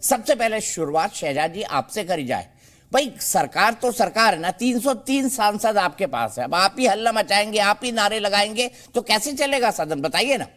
सबसे पहले शुरुआत शहजाद जी आपसे करी जाए। भाई सरकार तो सरकार है ना, 303 सांसद आपके पास है, अब आप ही हल्ला मचाएंगे, आप ही नारे लगाएंगे तो कैसे चलेगा सदन, बताइए ना।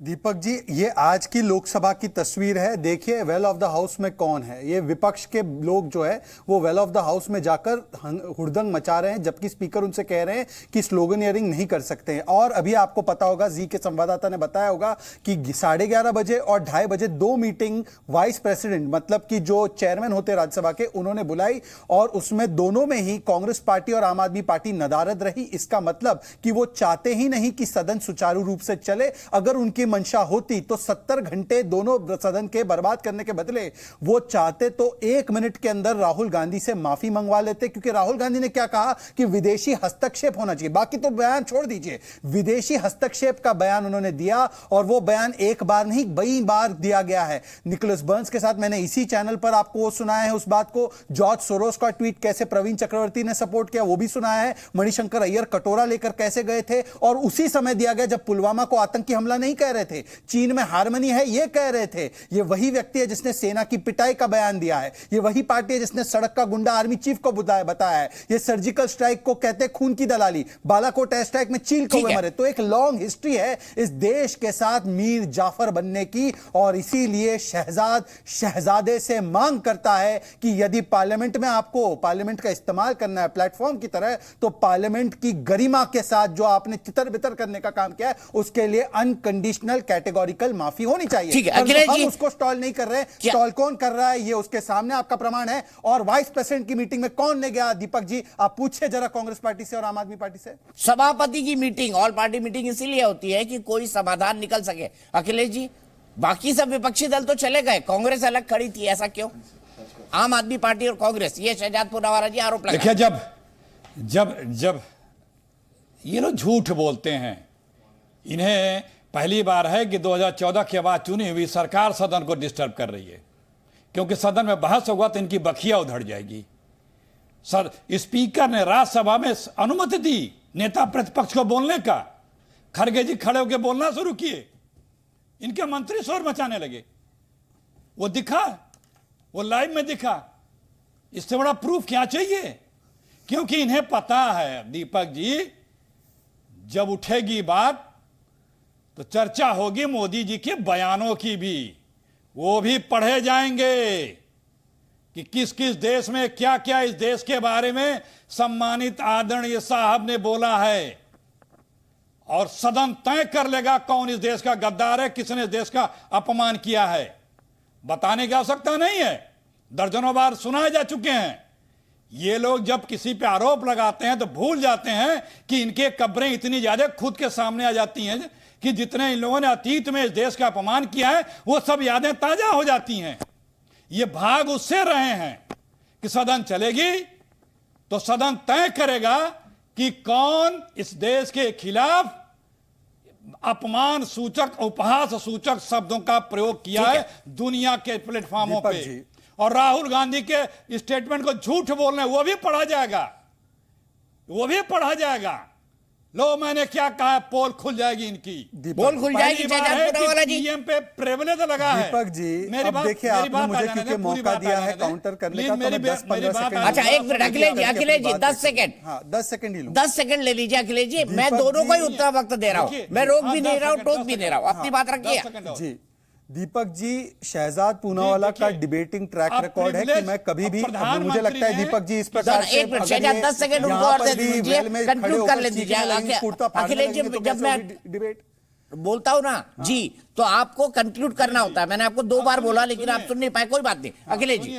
दीपक जी, ये आज की लोकसभा की तस्वीर है। देखिए वेल ऑफ द हाउस में कौन है। ये विपक्ष के लोग जो है वो वेल ऑफ द हाउस में जाकर हुड़दंग मचा रहे हैं, जबकि स्पीकर उनसे कह रहे हैं कि स्लोगनियरिंग नहीं कर सकते हैं। और अभी आपको पता होगा, जी के संवाददाता ने बताया होगा कि 11:30 बजे और 2:30 बजे 2 मीटिंग वाइस प्रेसिडेंट मतलब कि जो चेयरमैन होते राज्यसभा के, उन्होंने बुलाई और उसमें दोनों में ही कांग्रेस पार्टी और आम आदमी पार्टी नदारद रही। इसका मतलब कि वो चाहते ही नहीं कि सदन सुचारू रूप से चले। अगर उनकी मंशा होती तो 70 घंटे दोनों सदन के बर्बाद करने के बदले वो चाहते तो 1 मिनट के अंदर राहुल गांधी से माफी मंगवा लेते, क्योंकि राहुल गांधी ने क्या कहा कि विदेशी हस्तक्षेप होना चाहिए। बाकी तो बयान छोड़ दीजिए, विदेशी हस्तक्षेप का बयान उन्होंने दिया और वो बयान एक बार नहीं कई बार दिया गया है। निकोलस बर्न्स के साथ मैंने इसी चैनल पर आपको वो सुनाया है उस बात को। जॉर्ज सोरोस का ट्वीट कैसे प्रवीण चक्रवर्ती ने सपोर्ट किया वो भी सुनाया है। मणिशंकर अय्यर कटोरा लेकर कैसे गए थे और उसी समय दिया गया जब पुलवामा को आतंकी हमला नहीं कह रहे थे, चीन में हारमनी है ये कह रहे थे। ये वही व्यक्ति है जिसने सेना की पिटाई का बयान दिया है। ये वही पार्टी है जिसने सड़क का गुंडा आर्मी चीफ को बताया है। ये सर्जिकल स्ट्राइक को कहते खून की दलाली, बालाकोट एयर स्ट्राइक में चील कौवे मरे। तो एक लॉन्ग हिस्ट्री है इस देश के साथ मीर जाफर बनने की, और इसीलिए शहजादे से मांग करता है कि यदि पार्लियामेंट में आपको पार्लियामेंट का इस्तेमाल करना है प्लेटफॉर्म की तरह, तो पार्लियामेंट की गरिमा के साथ जो आपने तितर बितर करने का काम किया है उसके लिए अनकंडीशनल कैटेगोरिकल माफी होनी चाहिए। ठीक है अखिलेश जी, हम उसको स्टॉल नहीं कर रहे। स्टॉल कौन कर रहा है ये उसके सामने आपका प्रमाण है। और वाइस प्रेसिडेंट की मीटिंग में कौन ले गया? दीपक जी आप पूछिए जरा कांग्रेस पार्टी से और आम आदमी पार्टी से। सभापति की मीटिंग, ऑल पार्टी मीटिंग इसीलिए होती है कि कोई समाधान निकल सके। अखिलेश जी, बाकी सब विपक्षी दल तो चले गए, कांग्रेस अलग खड़ी थी, ऐसा क्यों? आम आदमी पार्टी और कांग्रेस, ये शहजाद पूनावाला जी आरोप लगा। देखिए, जब ये लोग झूठ बोलते हैं, इन्हें पहली बार है कि 2014 के बाद चुनी हुई सरकार सदन को डिस्टर्ब कर रही है, क्योंकि सदन में बहस होगा तो इनकी बखिया उधड़ जाएगी। स्पीकर ने राज्यसभा में अनुमति दी नेता प्रतिपक्ष को बोलने का। खड़गे जी खड़े होकर बोलना शुरू किए, इनके मंत्री शोर मचाने लगे। वो दिखा, वो लाइव में दिखा। इससे बड़ा प्रूफ क्या चाहिए? क्योंकि इन्हें पता है दीपक जी, जब उठेगी बात तो चर्चा होगी मोदी जी के बयानों की भी, वो भी पढ़े जाएंगे कि किस किस देश में क्या क्या इस देश के बारे में सम्मानित आदरणीय साहब ने बोला है। और सदन तय कर लेगा कौन इस देश का गद्दार है, किसने इस देश का अपमान किया है। बताने की आवश्यकता नहीं है, दर्जनों बार सुनाए जा चुके हैं। ये लोग जब किसी पे आरोप लगाते हैं तो भूल जाते हैं कि इनके कब्रें इतनी ज्यादा खुद के सामने आ जाती हैं कि जितने इन लोगों ने अतीत में इस देश का अपमान किया है वो सब यादें ताजा हो जाती हैं। ये भाग उससे रहे हैं कि सदन चलेगी तो सदन तय करेगा कि कौन इस देश के खिलाफ अपमान सूचक, उपहास सूचक शब्दों का प्रयोग किया है दुनिया के प्लेटफॉर्मों पे। और राहुल गांधी के स्टेटमेंट को झूठ बोलने, वो भी पढ़ा जाएगा, वो भी पढ़ा जाएगा। लो मैंने क्या कहा, पोल खुल जाएगी इनकी, पोल खुल जाएगी। पीएम पे प्रिविलेज लगा है। दीपक जी अब देखिए, आपने मुझे क्योंकि मौका दिया है काउंटर करने का, तो मैं 10-15 सेकंड। अच्छा एक मिनट अखिलेश जी 10 सेकंड। हाँ 10 सेकंड ही लूं। 10 सेकंड ले लीजिए अखिलेश जी, मैं दोनों को ही उतना वक्त दे रहा हूँ, मैं रोक भी नहीं रहा हूँ टोक भी नहीं रहा हूँ, अपनी बात रखिए जी। दीपक जी, शहजाद पूनावाला का डिबेटिंग ट्रैक रिकॉर्ड है कि मैं कभी भी, मुझे लगता है दीपक जी इस प्रकार से, एक मिनट शहजाद 10 सेकंड उनको और दे दीजिए, कंक्लूड कर ले दीजिए। अखिलेश जी जब मैं डिबेट बोलता हूं ना जी, तो आपको कंक्लूड करना होता है। मैंने आपको 2 बार बोला लेकिन आप सुन नहीं पाए, कोई बात नहीं। अखिलेश जी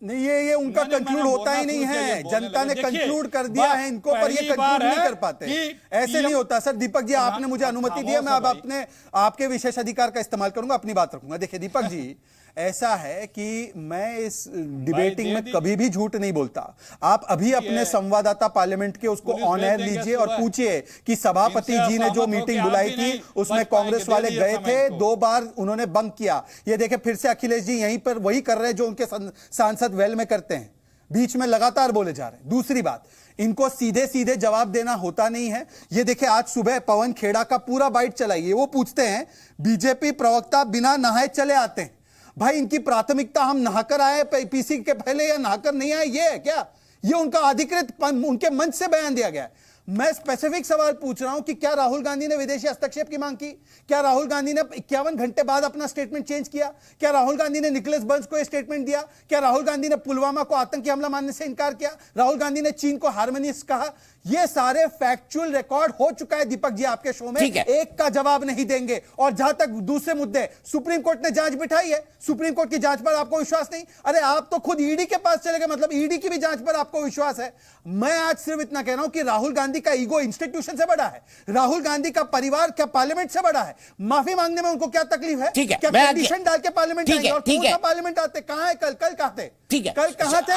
नहीं, ये उनका कंक्लूड होता ही नहीं है, जनता ने कंक्लूड कर दिया है इनको, पर ये कंक्लूड नहीं कर पाते। ऐसे नहीं होता सर। दीपक जी आपने मुझे अनुमति दी है, मैं अब आपके विशेष अधिकार का इस्तेमाल करूंगा, अपनी बात रखूंगा। देखिए दीपक जी, ऐसा है कि मैं इस डिबेटिंग में कभी भी झूठ नहीं बोलता। आप अभी अपने संवाददाता पार्लियामेंट के उसको ऑन एयर लीजिए और पूछिए कि सभापति जी ने जो मीटिंग बुलाई थी उसमें कांग्रेस वाले गए थे, 2 बार उन्होंने बंक किया। ये देखिए फिर से अखिलेश जी यहीं पर वही कर रहे हैं जो उनके सांसद वेल में करते हैं, बीच में लगातार बोले जा रहे हैं। दूसरी बात, इनको सीधे सीधे जवाब देना होता नहीं है। ये देखिए आज सुबह पवन खेड़ा का पूरा बाइट चलाइए, वो पूछते हैं बीजेपी प्रवक्ता बिना नहाए चले आते हैं। भाई इनकी प्राथमिकता हम नहाकर आए पीसी के पहले या नहाकर नहीं आए, ये है क्या? ये उनका अधिकृत उनके मंच से बयान दिया गया है। मैं स्पेसिफिक सवाल पूछ रहा हूं कि क्या राहुल गांधी ने विदेशी हस्तक्षेप की मांग की? क्या राहुल गांधी ने 51 घंटे बाद अपना स्टेटमेंट चेंज किया? क्या राहुल गांधी ने निकोलस बर्न्स को यह स्टेटमेंट दिया? क्या राहुल गांधी ने पुलवामा को आतंकी हमला मानने से इनकार किया? राहुल गांधी ने चीन को हार्मोनियस कहा? ये सारे फैक्चुअल रिकॉर्ड हो चुका है दीपक जी आपके शो में, एक का जवाब नहीं देंगे। और जहां तक दूसरे मुद्दे, सुप्रीम कोर्ट ने जांच बिठाई है, सुप्रीम कोर्ट की जांच पर आपको विश्वास नहीं? अरे आप तो खुद ईडी के पास चले गए, मतलब ईडी की भी जांच पर आपको विश्वास है? मैं आज सिर्फ इतना कह रहा हूं कि राहुल गांधी का ईगो इंस्टीट्यूशन से बड़ा है, राहुल गांधी का परिवार क्या पार्लियामेंट से बड़ा है। माफी मांगने में उनको क्या तकलीफ है? क्या कंडीशन डाल के पार्लियामेंट आएंगे? और कौन सा पार्लियामेंट आते? कहां है कल कहां थे? ठीक है, कल कहां थे?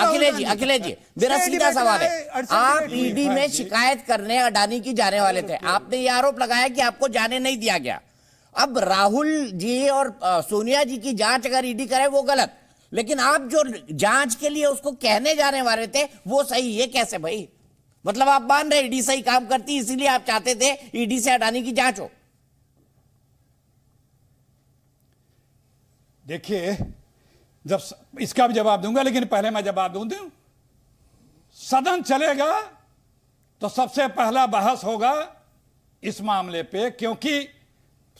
अखिलेश जी मेरा सीधा सवाल है, आप ईडी में शिकायत करने अडानी की जाने वाले थे, आपने ये आरोप लगाया कि आपको जाने नहीं दिया गया। अब राहुल जी और सोनिया जी की जांच अगर ईडी करे वो गलत, लेकिन आप जो जांच के लिए उसको कहने जाने वाले थे वो सही, ये कैसे भाई? मतलब आप मान रहे ईडी सही काम करती इसीलिए आप चाहते थे ईडी से अडानी की जांच हो? देखिए, जब इसका भी जवाब दूंगा, लेकिन पहले मैं जवाब दूं। सदन चलेगा तो सबसे पहला बहस होगा इस मामले पे, क्योंकि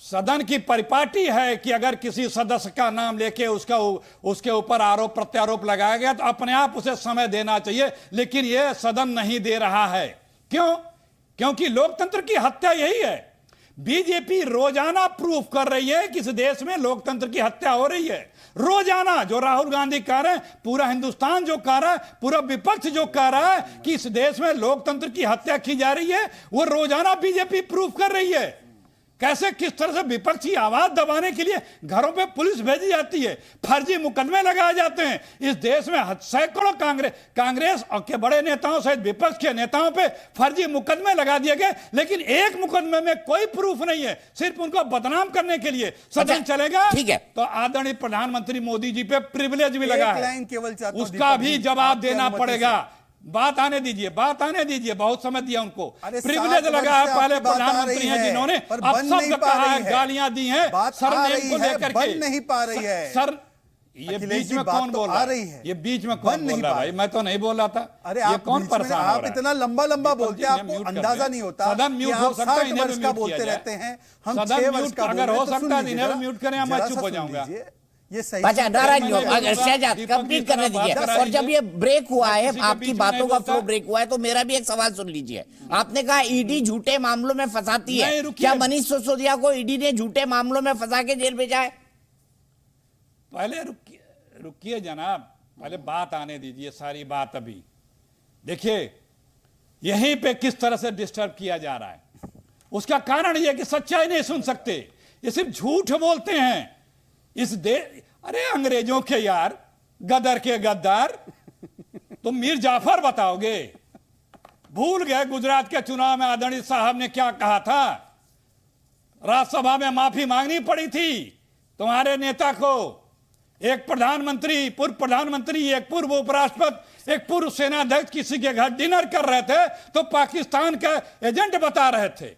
सदन की परिपाटी है कि अगर किसी सदस्य का नाम लेके उसके ऊपर आरोप प्रत्यारोप लगाया गया तो अपने आप उसे समय देना चाहिए, लेकिन यह सदन नहीं दे रहा है। क्यों? क्योंकि लोकतंत्र की हत्या यही है। बीजेपी रोजाना प्रूफ कर रही है कि इस देश में लोकतंत्र की हत्या हो रही है। रोजाना जो राहुल गांधी कह रहे हैं, पूरा हिंदुस्तान जो कह रहा है, पूरा विपक्ष जो कह रहा है कि इस देश में लोकतंत्र की हत्या की जा रही है, वो रोजाना बीजेपी प्रूफ कर रही है। कैसे, किस तरह से विपक्ष की आवाज दबाने के लिए घरों पे पुलिस भेजी जाती है, फर्जी मुकदमे लगाए जाते हैं। इस देश में सैकड़ों कांग्रेस और के बड़े नेताओं सहित विपक्ष के नेताओं पे फर्जी मुकदमे लगा दिए गए, लेकिन एक मुकदमे में कोई प्रूफ नहीं है, सिर्फ उनको बदनाम करने के लिए। सदन चलेगा तो आदरणीय प्रधानमंत्री मोदी जी पे प्रिविलेज भी लगा है, उसका भी जवाब देना पड़ेगा। बात आने दीजिए, बहुत समय दिया उनको। प्रिविलेज लगा है, पहले प्रधानमंत्री हैं जिन्होंने अब सब कहा है, गालियां दी हैं, सरनेम को लेकर के नहीं पा रही है सर। ये बीच में कौन बोल रहा है? ये बीच में कौन बोल रहा है भाई? मैं तो नहीं बोल रहा था। अरे ये कौन परेशान हो रहा है? आप इतना लंबा बोलते हैं, आपको अंदाजा नहीं होता। सदन म्यूट हो सकता है, इन्हें भी म्यूट बोलते रहते हैं हम। सदन म्यूट अगर हो सकता है इन्हें भी म्यूट करें, मैं चुप हो जाऊंगा। ये सही। अच्छा, नाराज नहीं हो, शहजाद कंप्लीट करने दीजिए। और जब ये ब्रेक हुआ है, आपकी बातों का फ्लो ब्रेक हुआ है, तो मेरा भी एक सवाल सुन लीजिए। आपने कहा ईडी झूठे मामलों में फंसाती है, क्या मनीष सिसोदिया को ईडी ने झूठे मामलों में फंसा के जेल भेजा है? पहले रुकिए जनाब, पहले बात आने दीजिए, सारी बात अभी। देखिए, यहीं पे किस तरह से डिस्टर्ब किया जा रहा है, उसका कारण यह कि सच्चाई नहीं सुन सकते, ये सिर्फ झूठ बोलते हैं। अरे अंग्रेजों के यार, गदर के गद्दार, तुम मीर जाफर बताओगे? भूल गए गुजरात के चुनाव में आदरणीय साहब ने क्या कहा था? राज्यसभा में माफी मांगनी पड़ी थी तुम्हारे नेता को। एक प्रधानमंत्री, पूर्व प्रधानमंत्री, एक पूर्व उपराष्ट्रपति, एक पूर्व सेनाध्यक्ष किसी के घर डिनर कर रहे थे तो पाकिस्तान का एजेंट बता रहे थे।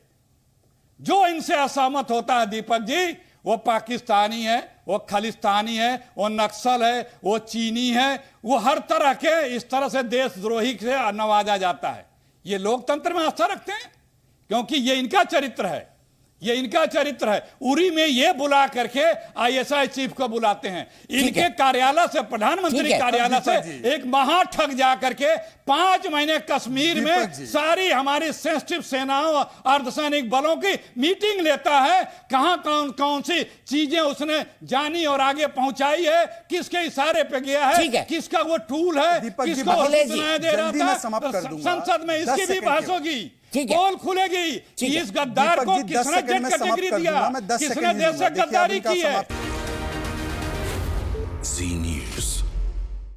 जो इनसे असहमत होता है दीपक जी, वो पाकिस्तानी है, वो खालिस्तानी है, वो नक्सल है, वो चीनी है, वो हर तरह के इस तरह से देशद्रोही से नवाजा जाता है। ये लोकतंत्र में आस्था रखते हैं क्योंकि ये इनका चरित्र है, ये इनका चरित्र है। उरी में ये बुला करके आईएसआई चीफ को बुलाते हैं। इनके कार्यालय से, प्रधानमंत्री कार्यालय से एक महाठग जा करके 5 महीने कश्मीर में सारी हमारी सेंसिटिव सेनाओं, अर्धसैनिक बलों की मीटिंग लेता है। कहां कौन सी चीजें उसने जानी और आगे पहुंचाई है, किसके इशारे पे गया है, किसका वो टूल है, किसको सूचनाएं दे रहा था। संसद में इसकी भी बहस होगी, पोल खुलेगी कि इस गद्दार को किसने जेट कैटेगरी दिया, किसने देश से गद्दारी की है।